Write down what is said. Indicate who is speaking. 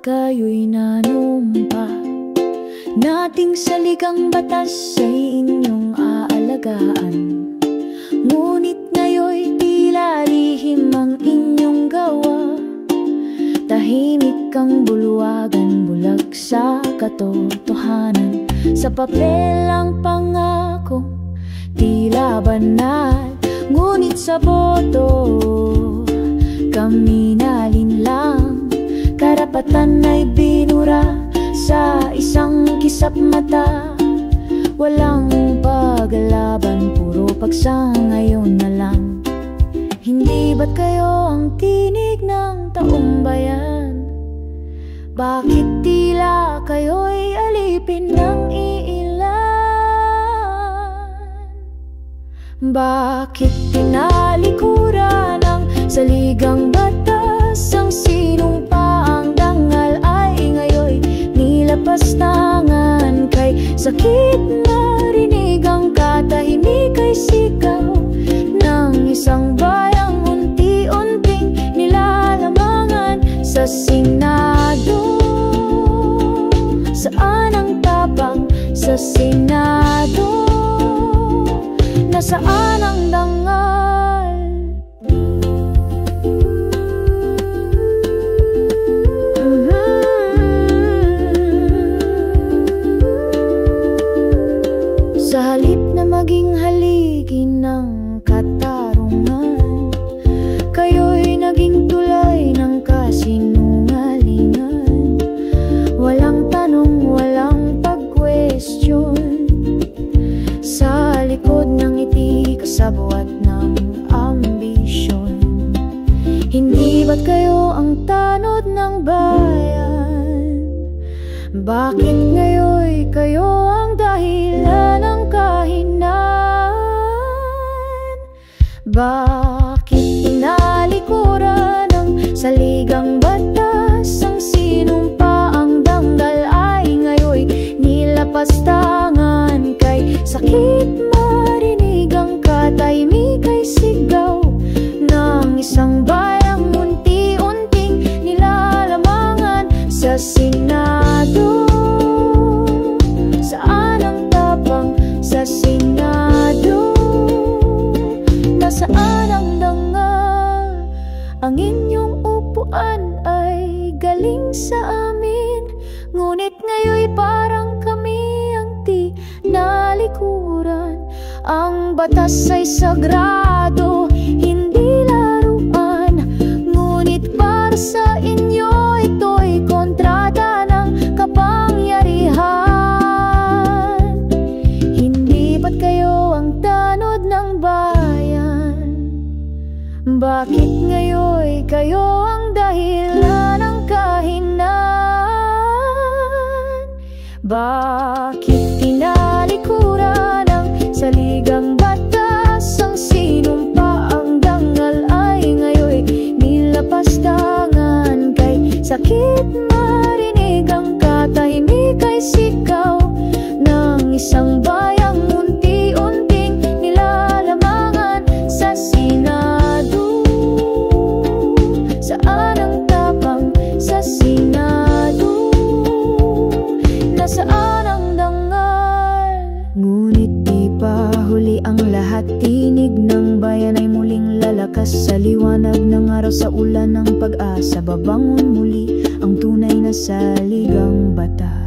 Speaker 1: kayo'y nanumpa, nating saligang batas ay inyong aalagaan. Ngunit ngayon'y tila lihim ang inyong gawa, tahimik ang bulwagan, bulag sa katotohanan. Sa papel ang pangako, tila banal, ngunit sa boto kami nalinlang. Karapatan ay binura sa isang kisap mata, walang paglalaban, puro pagsangayon na lang. Hindi ba't kayo ang tinig ng taong bayan? Bakit tila kayo'y alipin ng iilan? Bakit tinalikuran ng saligang batas ang sinumpa? Ang dangal ay ngayo'y nilapastangan. Kay sakit marinig ang katahimik ay sigaw ng isang bayang unti-unting nilalamangan sa Senado. Saan ang tapang sa Senado? Nasaan ang dangal? Sa halip na maging haligi ng katarungan, kayo'y naging tulay ng kasinungalingan. Walang tanong, walang pag-question, sa likod ng ngiti kasabwat ng ambisyon. Hindi ba't kayo ang tanod ng bayan? Bakit ngayon'y kayo ang dahilan ng kahinaan? Bakit tinalikuran ng saligang batas ang sinumpa? Ang danggal ay ngayo'y nilapastangan. Kay sakit marinig ang katahimik ay sigaw ng isang bayang unti-unting nilalamangan sa Senado. Saan ang tapang sa Senado? Nasaan ang dangal? Ang inyong upuan ay galing sa amin, ngunit ngayon'y parang kami ang tinalikuran. Ang batas ay sagrado, hindi laruan, ngunit para sa inyo ito'y kontrata ng kapangyarihan. Hindi ba't kayo ang tanod ng bayan? Bakit ngayon'y kayo ang dahilan ng kahinaan? Bakit tinalikuran ng saligang batas ang sinumpa? Ang dangal ay ngayo'y nilapastangan. Kay sakit marinig ang katahimik ay sigaw ng isang bayang unti-unting nilalamangan sa Senado. Saan ang tapang sa Senado? Nasaan ang dangal? Ngunit di pa huli ang lahat, tinig ng bayan ay muling lalakas. Sa liwanag ng araw, sa ulan ng pag-asa, babangon muli ang tunay na saligang batas.